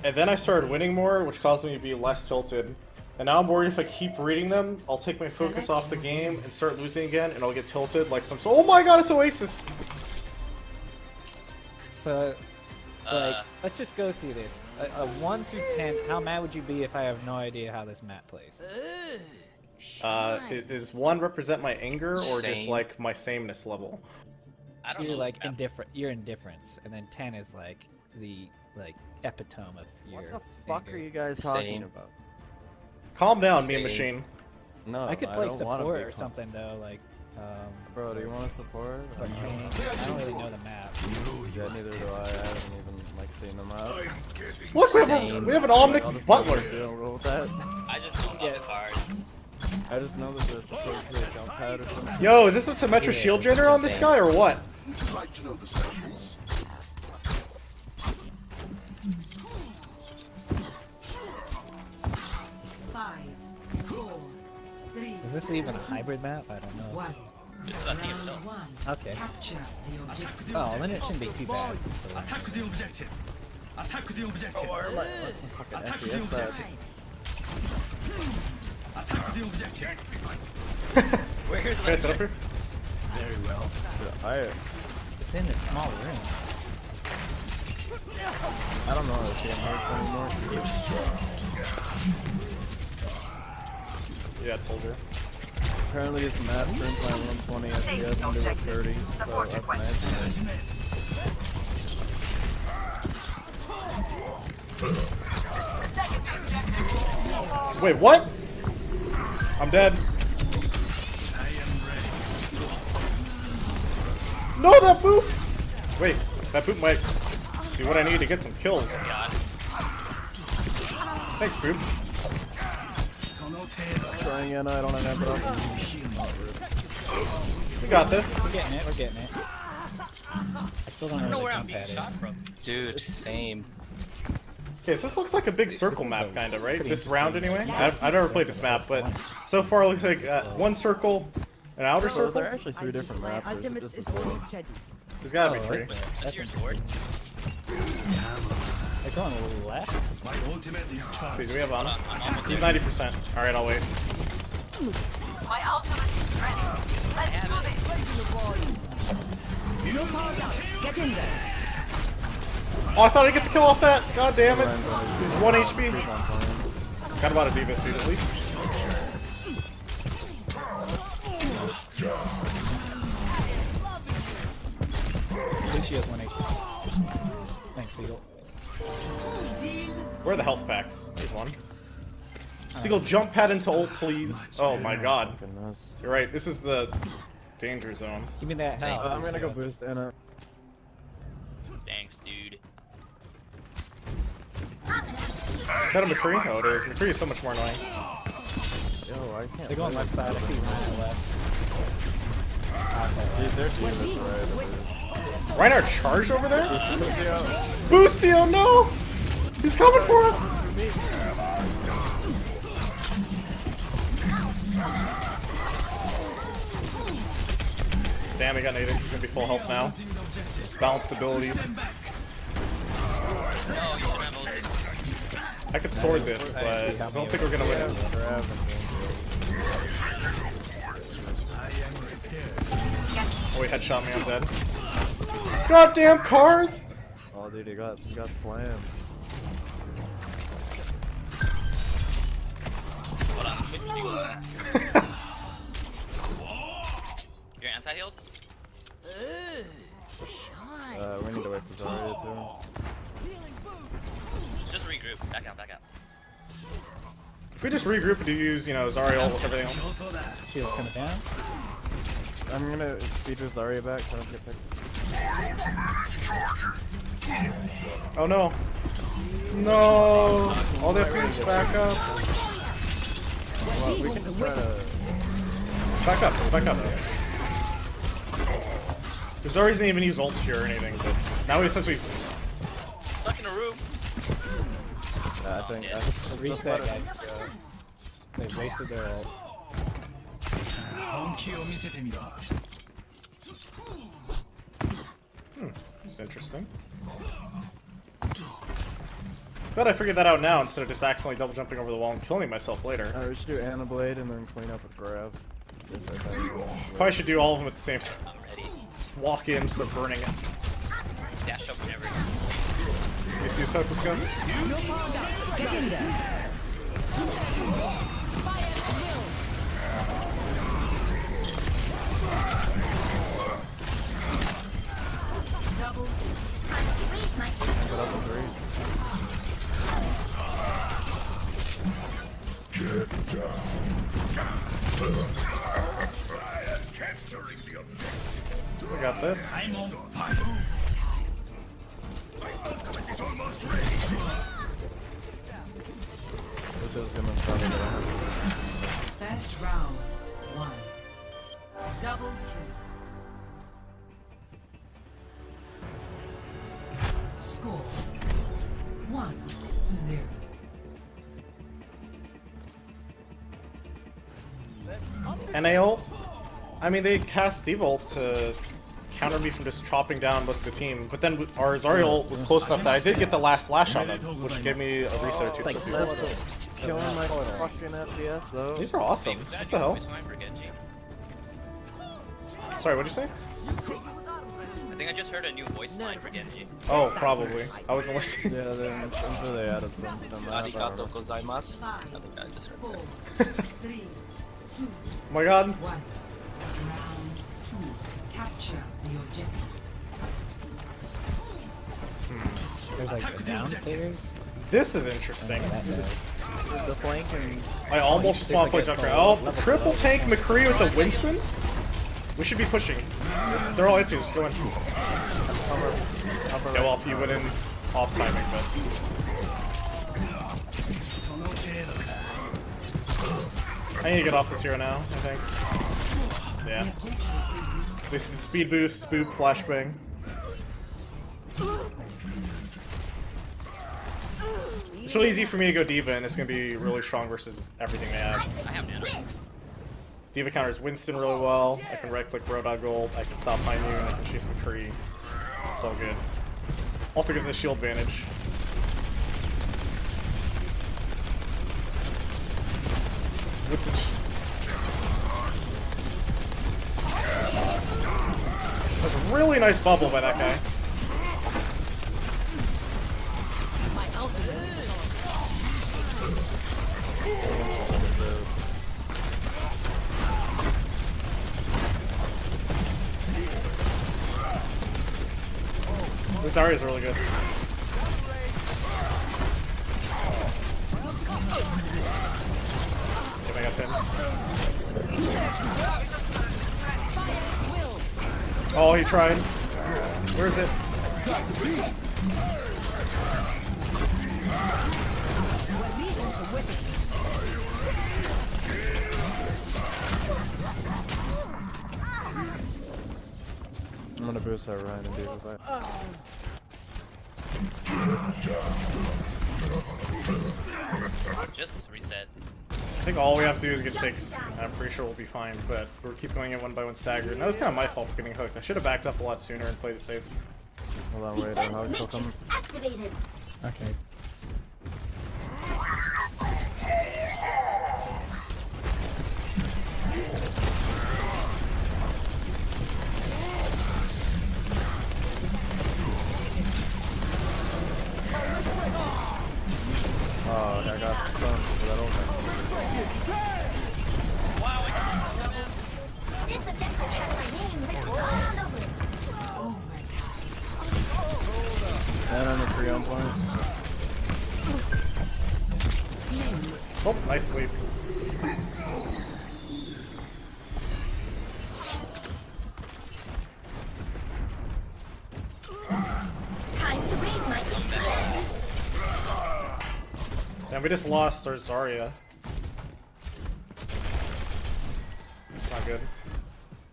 and then I started winning more, which caused me to be less tilted. And now I'm worried if I keep reading them, I'll take my focus off the game and start losing again, and I'll get tilted like some. Oh my god, it's Oasis! So, like, let's just go through this. A 1 through 10, how mad would you be if I have no idea how this map plays? Does 1 represent my anger or just Same. like my sameness level? I don't You're know like this map. indifferent. You're indifference, and then 10 is like the epitome of your. What the fuck anger. are you guys talking Same. about? Calm down, me and Same. Machine. No, I could play don't wanna support be or calm. something though, like. Bro, do you want to support? But I don't really know the map. Yeah, neither do I. I haven't even like seen them out. Look, Same. we have an Omnic I'll just Butler. roll with that. I just don't know the cards. I just know that there's supposed to be a jump pad or something. Yo, is this a Symmetra shield generator on this guy or what? Is this even a hybrid map? I don't know. It's I think it's no. Okay. Oh, then it shouldn't be too bad. Attack the objective. Attack the objective. Attack the FPS that. objective. Attack the objective. Where's Can I set up here? Very well. It's in this small room. I don't know how to see anymore. Yeah, it's soldier. Apparently it's map turn playing 120 FPS under like 30, so that's nice. Wait, what? I'm dead. No, that boop! Wait, that boop might be what I need to get some kills. God. Thanks, boop. Trying in, I don't have it. We got this. We're getting it. We're getting it. I still don't I don't know know where where the I'm jump being pad shot is. from. Dude, same. Okay, so this looks like a big circle is map, a kind of, right? pretty This round, interesting- anyway? I've never played this map, but so far it looks like one circle, an outer So circle? there are actually 3 different maps. Or is it just this one? There's gotta be Oh, 3. That's your sword. They're going a little left. My ultimate is charged. Wait, do we have Hold on? on, I'm almost He's there. 90%. Alright, I'll wait. My ultimate is ready. Let's do this. Get in there. Oh, I thought I'd get the kill off that! God damn it! Ryan's on He's 1 HP. his on playing. Got about a D.Va suit at least. Lucio's 1 HP. Thanks, Seagull. Where are the health packs? There's one. Seagull, jump pad into ult, please. Oh my god. Goodness. You're right, this is the danger zone. Give me that health. I'm gonna go boost Anna. Thanks, dude. Is that a McCree? Oh, it is. McCree is so much more annoying. Yo, I can't. They're going left side. I see Ryan left. Dude, their team is right. Reinhardt charged over there? Boostio, no! He's coming for us! Damn, he got naded. He's gonna be full health now. Balanced abilities. No, you should have ulti. I could sword this, but I don't think we're gonna win it. Oh, he headshot me, I'm dead. Goddamn cars! Oh, dude, he got slammed. Hold on, switch to Seagull. You're anti-healed? We need to wait for Zarya too. Just regroup. Back out, back out. If we just regroup and use, you know, Zariel with everything else. Shield's coming down. I'm gonna speed with Zarya back so I don't get picked. Oh no. No! All they have to do is back up. Well, we can just try to. Back up, back up. Zari doesn't even use ults here or anything, but now he says we. Stuck in a room. I think. Yeah. Reset, guys. They wasted their ult. 本気を見せてみろ。 It's interesting. Glad I figured that out now instead of just accidentally double jumping over the wall and killing myself later. We should do Anna Blade and then clean up with grab. Probably should do all of them at the same time. I'm ready. Walk in, start burning it. Dash up whenever. You see yourself, let's go. Double. Time to raise my Put up in 3. We got this. I'm on fire. This is gonna start it. Best round. 1. Double kill. Score 1-0. NA ult? I mean, they cast Steve ult to counter me from just chopping down most of the team, but then our Zarya ult was close enough that I did get the last slash on them, which gave me a research. It's like Killing my fucking FPS though. These are awesome. What the hell? For Genji. Sorry, what'd you say? I think I just heard a new voice line for Genji. Oh, probably. I wasn't listening. Yeah, I'm sure they added some map. Arigato gozaimasu. I think I just heard that. 3, 2, Oh my god. 1. Round 2. Capture the objective. There's like the downstairs. This is interesting. The flank and I almost just want to play Junker. Oh, triple tank McCree with the Winston? We should be pushing. They're all into, just go in. Yeah, well, if you went in off timing, but... I need to get off this hero now, I think. Yeah. At least it's speed boost, spook, flashbang. It's really easy for me to go Diva, and it's going to be really strong versus everything they have. I have Nano. Diva counters Winston really well. I can right-click Rodon Gold. I can stop High Noon. I can chase McCree. It's all good. Also gives us shield advantage. Winston just... That's a really nice bubble by that guy. This Zarya is really good. Get I got pinned. Oh, he tried. Where is it? I'm gonna boost our Ryan and Diva back. Just reset. I think all we have to do is get 6. I'm pretty sure we'll be fine, but we're keep going in one by one staggered. And that was kind of my fault for getting hooked. I should have backed up a lot sooner and played it safe. Hold on, wait, how still coming? Activated. Okay. Oh, I got stunned for that ult. This objective has my name written all over it. And I'm a free on point. Oh, nice sleep. Time to raise my EPA. Damn, we just lost our Zarya. It's not good.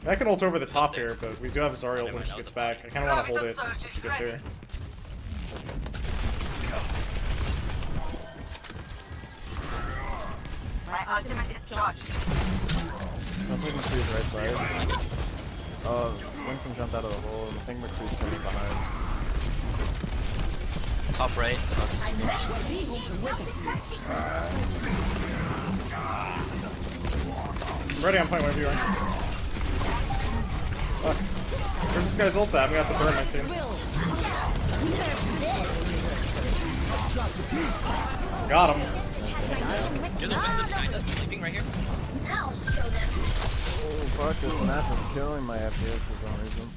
I can ult over the top here, but we do have Zarya when she gets back. I kind of want to hold it when she gets here. My ultimate is charged. I'm taking McCree's right side. Winston jumped out of the hole, and I think McCree's coming behind. Top right. I'm ready on point wherever you are. Fuck. Where's this guy's ult at? I'm gonna have to burn my team. Got him. You're the Winston behind us, sleeping right here. Oh fuck, this map is killing my FPS for some reason.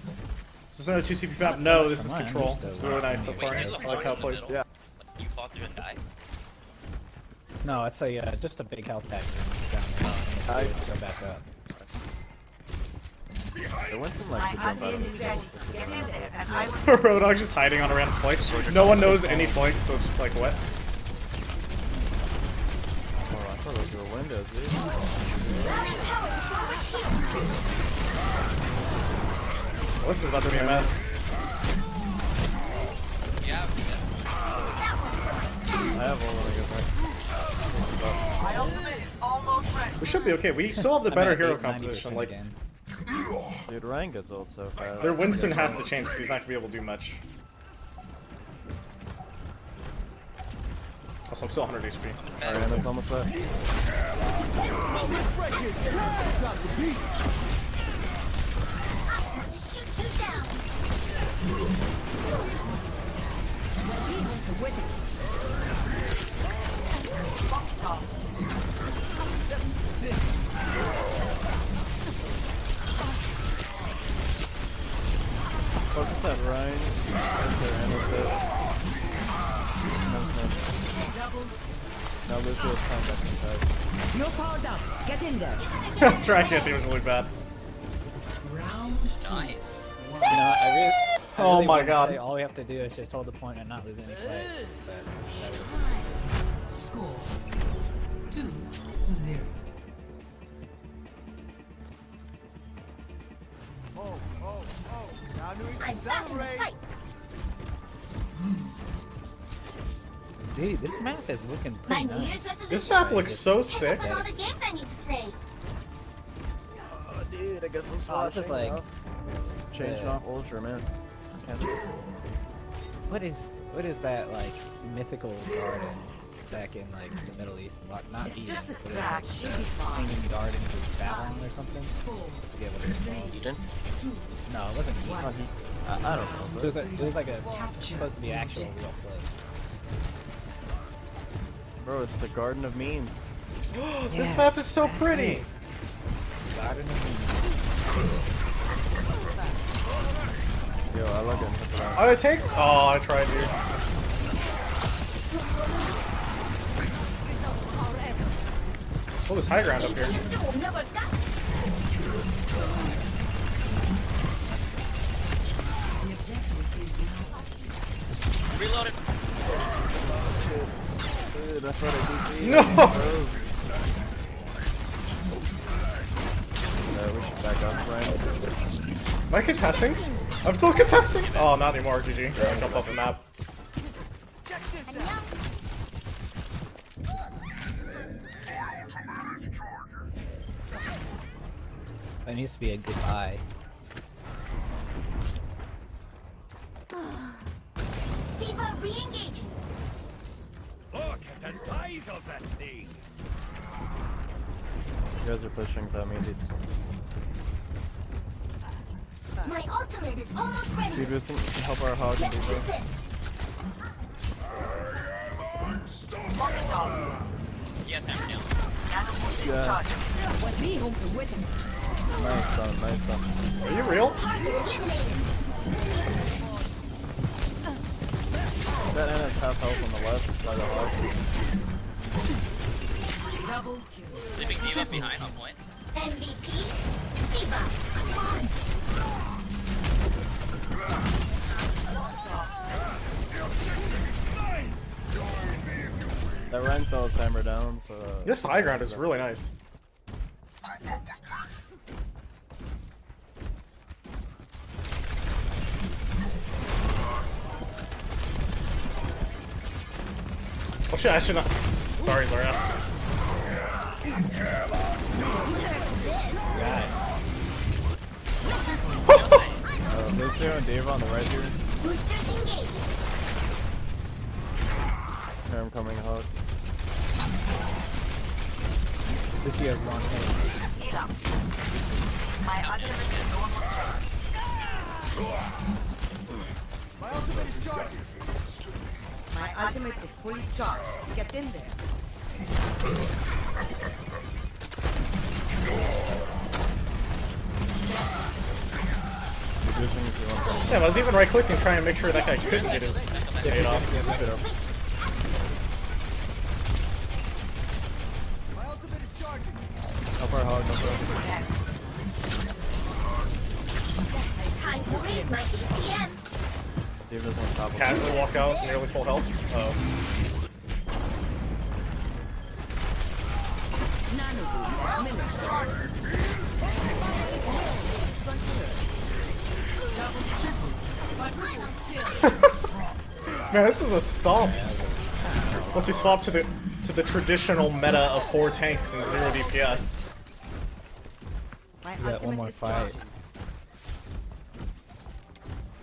Is this another 2 CP map? No, this is Come on, control. just It's really nice so Wait, far. there's a I like heart how in it the plays. middle. Yeah. You fall through and die. No, it's a just a big health pack down there. I- Go back up. It went from like to jump out of the Get in there, and I will Roadhog just hiding on a random flank. No one knows any flank, so it's just like, what? Oh, I thought those were windows, dude. Well, this is about to be a mess. Yeah. I have one when I get back. my ultimate is almost ready. We should be okay. We still have the I'm better at hero 90% composition. Like, again. Dude, Ryan gets ult so fast. their Winston has to change because he's not gonna be able to do much. Also, I'm still 100 HP. Alright, that's almost that. Focus that Ryan. Now Lucio's combat inside. You're powered up. Get in there. Track Anthony was really bad. Nice. You know, I really Oh my wanted to God. say all we have to do is just hold the point and not lose any fights. But that was... Score 2-0. Dude, this map is looking pretty nice. This map looks so sick. all the games I need to play. Oh, dude, I guess I'm Oh, this is swatching. like... Changing off Ultra, man. Can't- What is that, like, mythical garden back in, like, the Middle East? Not Eden, Just a but scratch, it's you'll be like fine. Clinging Garden to Babylon or something? I forget what it was called. Eden? No, it wasn't Eden. I don't know. It was like a supposed to be actual real place. Bro, it's the Garden of Memes. This map is so pretty. Garden of Eden. Yo, I love getting hit around. Oh, it takes. Oh, I tried, dude. Oh, there's high ground up here. Reloaded. Dude, I thought I did. No. We should back up, Ryan. Am I contesting? I'm still contesting. Oh, not anymore. GG. I jumped off the map. That needs to be a goodbye. Diva re-engaging. Look at the size of that thing. You guys are pushing without me, dude. My ultimate is almost ready. Dude, listen, help our hog and Let's do do this. Yes, I'm down. Yeah. Nice done, nice done. Are you real? That N has half health on the left by the hog. Sleeping Diva behind on point. MVP, Diva. That Ryan fell his timer down, so... This high ground is really nice. Oh shit, I should not. Sorry, Laura. Lucio and Dave on the right here. Boosters engaged. Here, I'm coming, Hawk. This year one hit. Heal up. My ultimate is almost ready. My ultimate is charging. My ultimate is fully charged. Get in there. Reducing if you want to. Yeah, I was even right clicking trying to make sure that guy couldn't get his nade off. My ultimate is charging. How far, Hawk? How far? Time to read my EPM. Steve doesn't want to top him. Casually walk out, nearly full health. Oh. Nano boost administered. Man, this is a stomp. Once we swap to the traditional meta of 4 tanks and 0 DPS. My We got one more ultimate is fight. charging.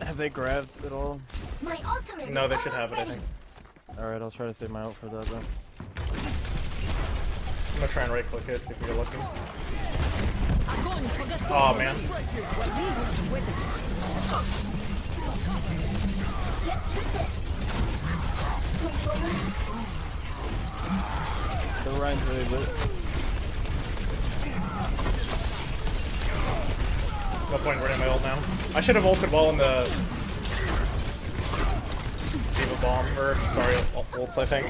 Have they grabbed it all? My ultimate No, they should have it, I think. Alright, I'll try to save my ult for that then. I'm gonna try and right click it, see if we get lucky. Oh man. The Ryan's really lit. No point in running my ult now. I should have ulted well in the Diva bomb, or sorry, ults I think.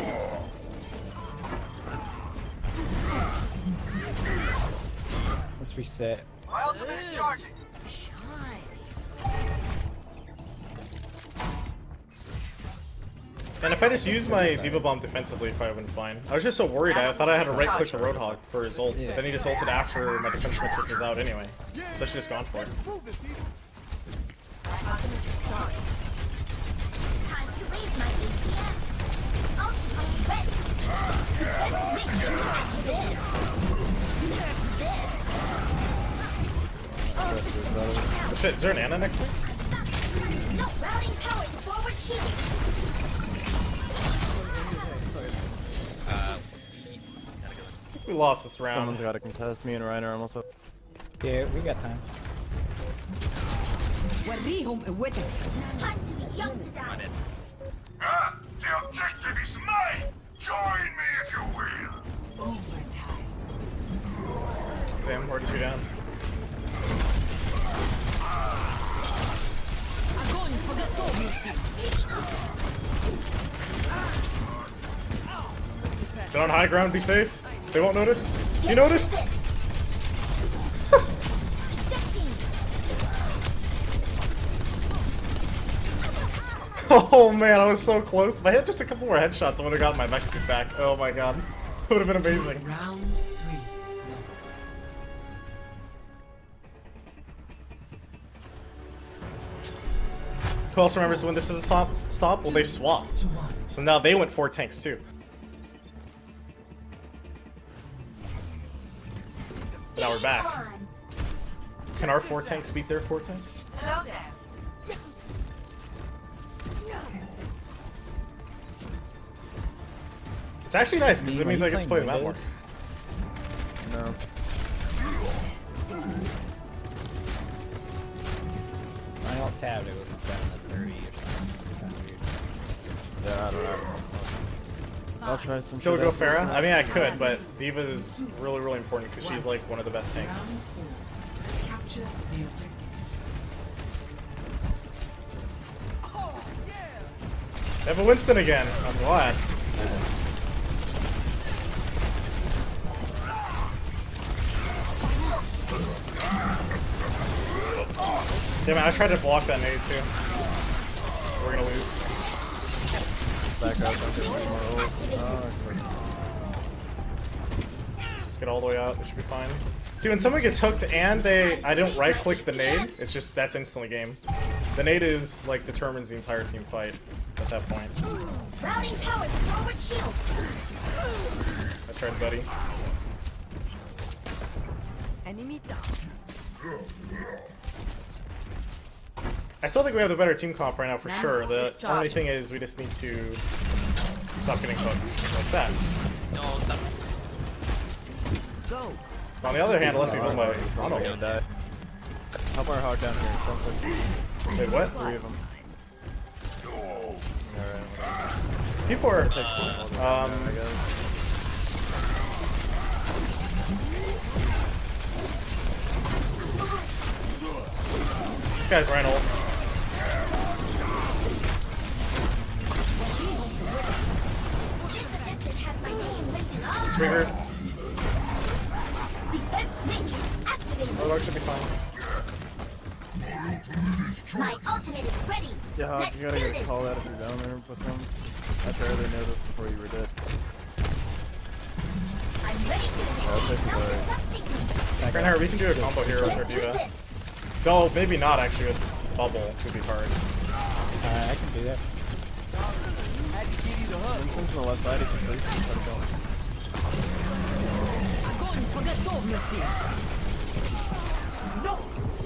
Let's reset. My ultimate is charging. And if I just used my Diva bomb defensively, it probably would have been fine. I was just so worried, I thought I had to right click the Roadhog for his ult, but then he just ulted after my defense switch was out anyway. So I should have just gone for it. Move it, people. My ultimate is charged. Time to read my EPM. Ultimate ready. Let's reach this. Oh, shit, is there an Ana next week? No routing power to forward shielding. We lost this round. Someone's got to contest. Me and Ryan are almost up. Yeah, we got time. وريهم قوتك. Time to be young to die. The objective is mine. Join me if you will. Overtime. Damn, where did you down? Sit on high ground, be safe. They won't notice. You noticed? Oh man, I was so close. If I hit just a couple more headshots, I would have gotten my mech suit back. Oh my god. It would have been amazing. Round 3. Loss. Who else remembers when this is a stop? Well, they swapped. So now they went 4 tanks too. But now we're back. Can our 4 tanks beat their 4 tanks? Hello there. It's actually nice because it means I get to play the map more. No. My alt tabbed, it was down to 30 or something. It's kind of weird. Yeah, I don't know. I'll try some. She'll shit go out. Pharah? I mean, I could, but D.Va is really, really important because she's like one of the best tanks. Capture the objective. Oh, yeah. They have a Winston again. I'm glad. Damn it, I tried to block that nade too. We're gonna lose. Back up. I'll get one more ult. Just get all the way out, it should be fine. See, when someone gets hooked and I don't right click the nade, it's just, that's instantly game. The nade is, like, determines the entire team fight at that point. Routing power to forward shield. I tried, buddy. Enemy down. I still think we have the better team comp right now for Man, sure. The it's only charging. thing is we just need to stop getting cooked like that. No, stop. Go. On the other hand, let's be built by I'm Ronald. gonna die. Help our hog down here. Something. Wait, what? 3 of them. Alright. People are. I guess. This guy's Reynold. Triggered. Overwatch should be fine. My ultimate is ready. Yeah, Hog, Let's you gotta do get this. called out if you're down there with them. I'd rather know this before you were dead. I'm ready to I'll take initiate the guard. self-destruct sequence. Reinhardt, we can do a combo here with our Diva. Go, maybe not actually with Bubble. Could be hard. I can do that. Vincent's on the left side, he can sleep. Let it go.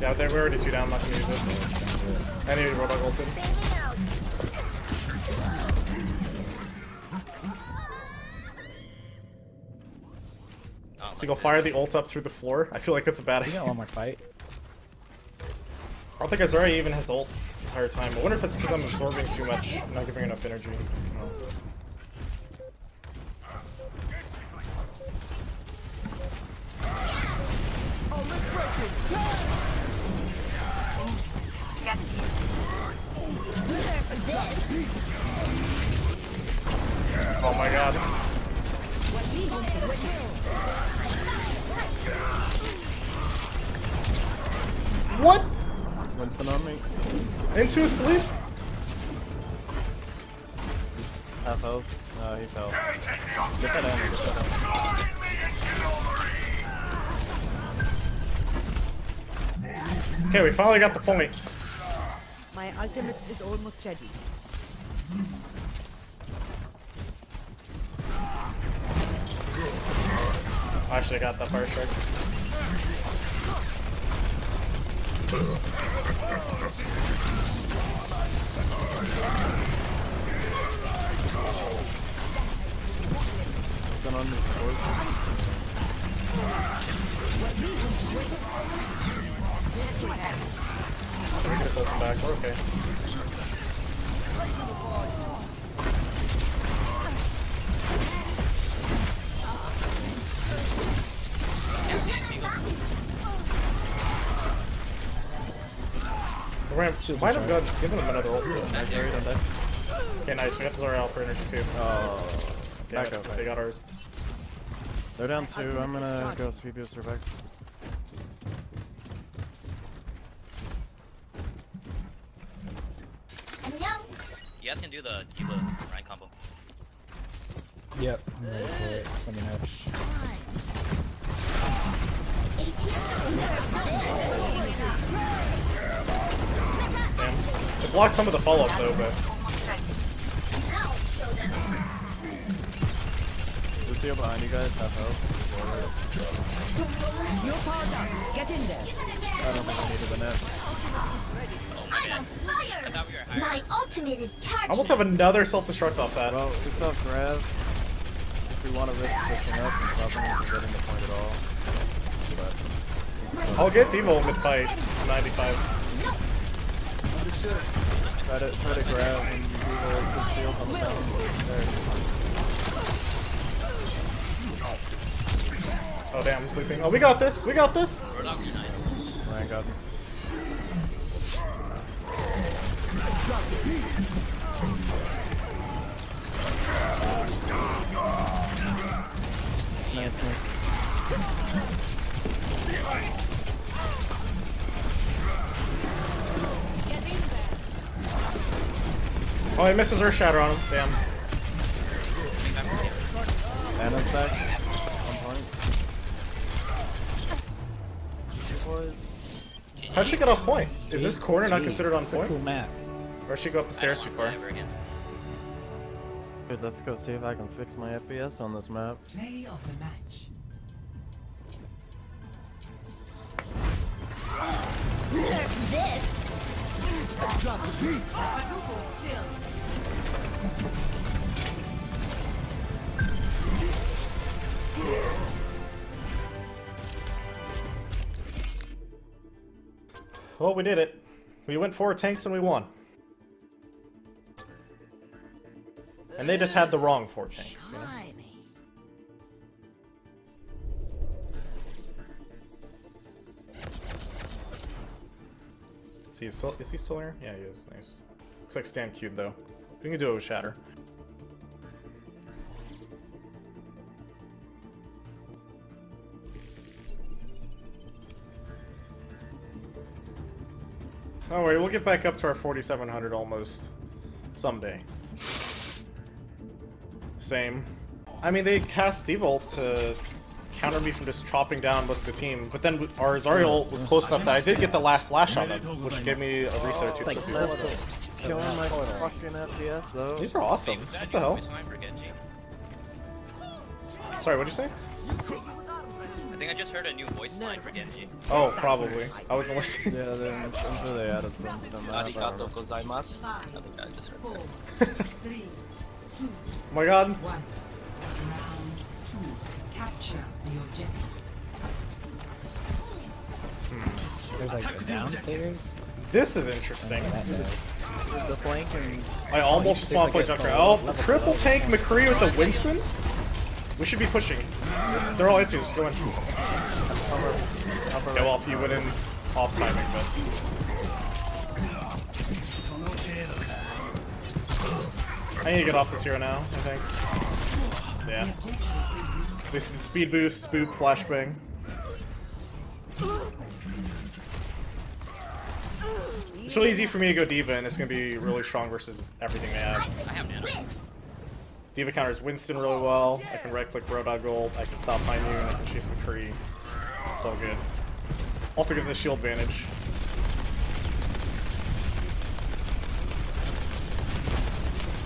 Yeah, we're already 2 down. I'm not gonna use it. I need to robot ulted. So go fire the ult up through the floor. I feel like that's a bad We idea. got one more fight. I don't think Azari even has ult this entire time. I wonder if it's because I'm absorbing too much, I'm not giving enough energy. No. Oh my god. What? Winston on me. Into sleep? Half health. No, he fell. Get that ammo, get that ammo. Okay, we finally got the point. My ultimate is almost ready. Actually, I got that fire strike. Been on the board. We can just ult him back. We're okay. Can't see Seagull. The ramp might have given him another ult. Back there. Okay, nice. We got the Zora out for energy too. Oh. Damn Back it, up. they got ours. They're down 2. I'm gonna go speed booster back. You guys can do the Diva Ryan combo. Yep, I'm ready for it. Let me know. Damn. It blocks some of the follow-up though, but Lucio behind you guys, half health. You're powered up. Get in there. I don't think I needed the net. Oh my bad. I thought we were higher. My ultimate is I charged. almost have another self-destruct off that. Well, we still have grab. If we want to risk pushing up and stopping them from getting the point at all. But I'll get Devo mid-fight. 95. try to grab and do the shield on the down. There. Oh damn, I'm sleeping. Oh, we got this. We got this. Ryan got me. Nice. Oh, he misses Earth Shatter on him. Damn. Anna's back. 1 point. How'd she get off point? Is this corner not Gee, considered on it's a point? cool map. Or she go up the stairs too far? Ever again. Good, let's go see if I can fix my FPS on this map. Play of the match. Nerf this. Well, we did it. We went 4 tanks and we won. And they just had the wrong 4 tanks. You know? Is he still here? Yeah, he is. Nice. Looks like stand cube though. We can do it with Shatter. Don't worry, we'll get back up to our 4,700 almost someday. Same. I mean, they cast Seagull to counter me from just chopping down most of the team, but then our Zariel was close enough that I did get the last slash on them, which gave me a reset of 250. Killing my fucking FPS though. These are awesome. What the hell? Sorry, what'd you say? I think I just heard a new voice line for Genji. Oh, probably. I wasn't listening. Yeah, I'm sure they added some to the map. Arigato gozaimasu. I think I just heard that. Oh my god. Capture the objective. There's like the downstairs. This is interesting. The flank and I almost spawn play Junker. Oh, triple tank McCree with the Winston? We should be pushing. They're all into, just go in. Yeah, well, he went in off timing, but... I need to get off this hero now, I think. Yeah. At least it's speed boost, spook, flashbang. It's really easy for me to go D.Va, and it's going to be really strong versus everything they have. I have nano. D.Va counters Winston really well. I can right-click Rodog Gold. I can stop High Noon. I can chase McCree. It's all good. Also gives us shield advantage.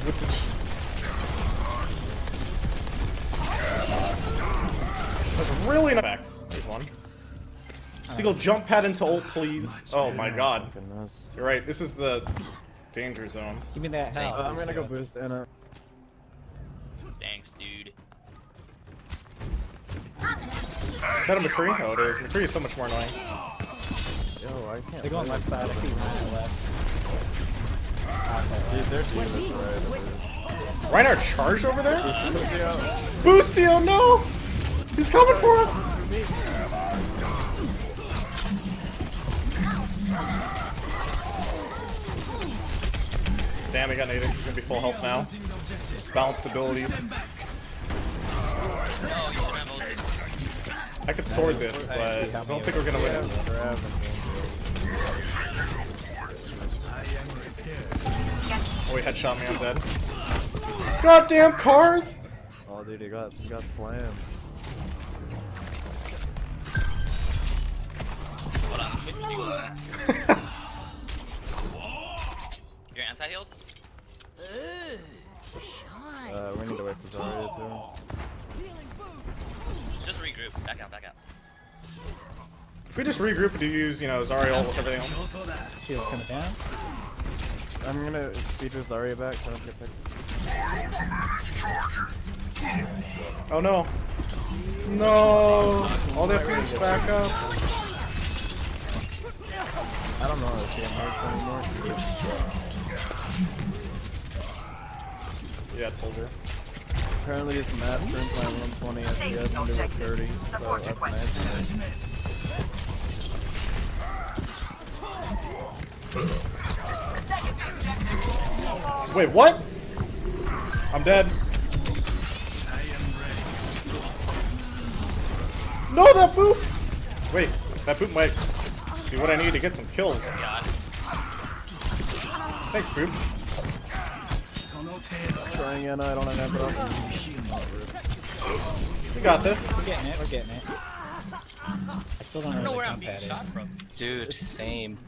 Winston just... That's really nice. Backs. There's one. Seagull jump pad into ult, please. Oh my god. goodness. You're right. This is the danger zone. Give me that help. I'm gonna go boost Anna. Thanks, dude. Is that a McCree? Oh, it is. McCree is so much more annoying. Yo, I can't. They're going left side. I see mine left. Dude, they're doing right. Reinhardt charged over there? Boostio, no! He's coming for us! Damn, he got naded. He's gonna be full health now. Balanced abilities. I could sword this, but I don't think we're gonna win. Oh, he headshot me, I'm dead. Goddamn cars! Oh, dude, he got slammed. Hold on, you're anti-healed? We need to wait for Zarya too. Just regroup. Back out, back out. If we just regroup and use, you know, Zariel with everything else. Shield's coming down. I'm gonna speed with Zarya back so I don't get picked. Oh no. No! All they have to do is back up. I don't know how to see him anymore. Yeah, soldier. Apparently this map turns my 120 FPS into 30, so that's nice. Wait, what? I'm dead. No, that boop! Wait, that boop might do what I need to get some kills. Thanks, boop. Trying Anna, I don't have that. We got this. We're getting it. We're getting it. I still don't know where I'm the jump being pad shot is. from. Dude, same.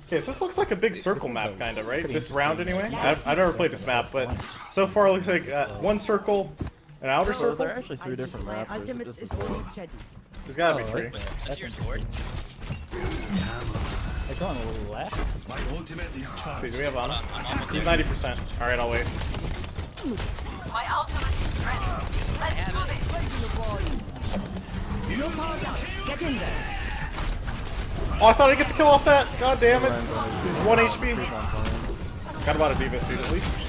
Okay, so this looks like a big circle is map, a kind of, right? pretty This round, interesting anyway. I've never played this map, but so far it looks like one circle, an outer So circle. there are actually 3 different maps, or is it Ultimate just is this one? fully ready. There's gotta be Oh, 3. That's your sword. They're going a little left. My ultimate is charged. Wait, do we have Ana? I'm almost He's there. 90%. Alright, I'll wait. My ultimate is ready. Let's do this. Get in there. Oh, I thought I'd get the kill off that. God damn it. Ryan's on his He's 1 He's HP. on point. Got about a D.Va suit at least.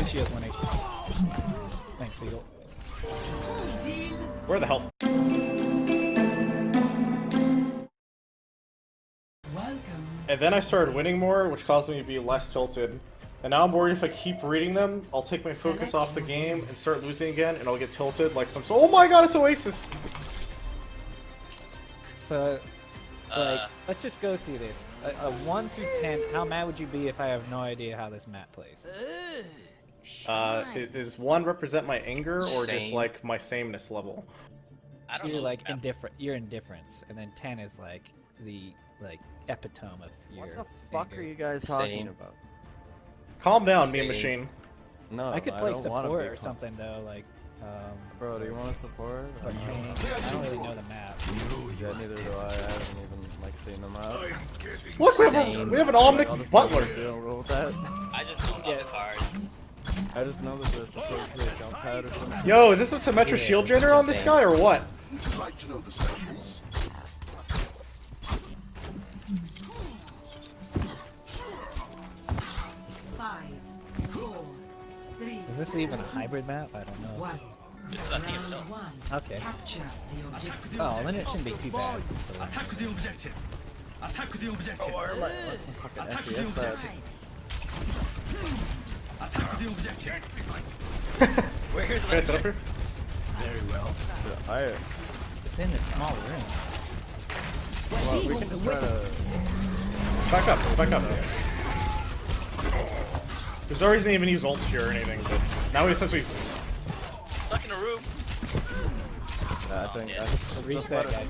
She has 1 HP. Thanks, Seagull. Where the hell? And then I started winning more, which caused me to be less tilted. And now I'm worried if I keep reading them, I'll take my focus off the game and start losing again, and I'll get tilted like some. Oh my god, it's Oasis! So, like, let's just go through this. A 1 through 10, how mad would you be if I have no idea how this map plays? Does 1 represent my anger or just Same. like my sameness level? I don't You're know like this map. indifferent. You're indifference, and then 10 is like the epitome of your. What the fuck anger. are you guys talking Same. about? Calm down, me Same. machine. No, I could play don't wanna support be or calm. something though, like. Bro, do you want to support? But I don't really know the map. Yeah, neither do I. I haven't even like seen them out. Look, Same. we have an I'll Omnic just Butler. you don't roll with that. I just know about the cards. I just know that there's supposed to be a jump pad or something. Yo, is this a symmetric shield generator on this guy or what? Like to know the sections. Five, four, three, Is this even a hybrid map? I don't know. one. It's not TSL. One. Okay. Capture the objective. Oh, then it shouldn't be too bad. Attack the objective. Attack the objective. Fucking Attack the FPS that. objective. Attack the objective. Where's Can I set up here? Very well. I, It's in this small room. well, we can just try to. Back up, back up. There's no reason to even use ults here or anything, but now since we Stuck in a room. I think Yeah. that's Reset, guys.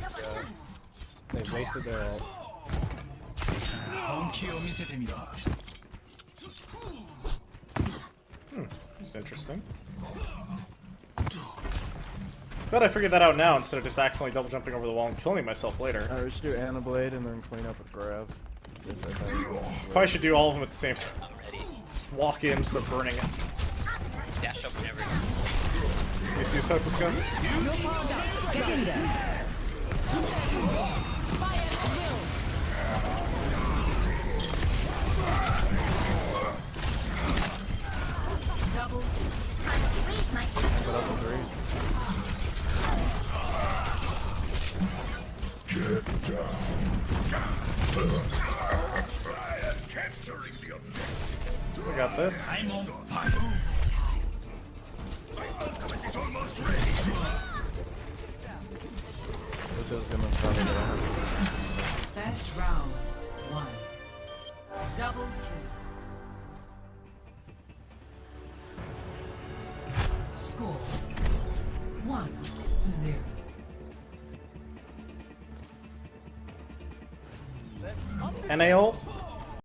They wasted their ult. 本気を見せてみろ。 it's interesting. Glad I figured that out now instead of just accidentally double jumping over the wall and killing myself later. I should do Anablade and then clean up with grab. Probably should do all of them at the same time. I'm ready. Walk in, start burning it. Dash up whenever. You see yourself, let's go. Double. Capturing the objective. We got this. I'm on fire. Ultimate is almost ready. This is gonna probably go. Best round. One. Double kill. Score 1-0. NA ult?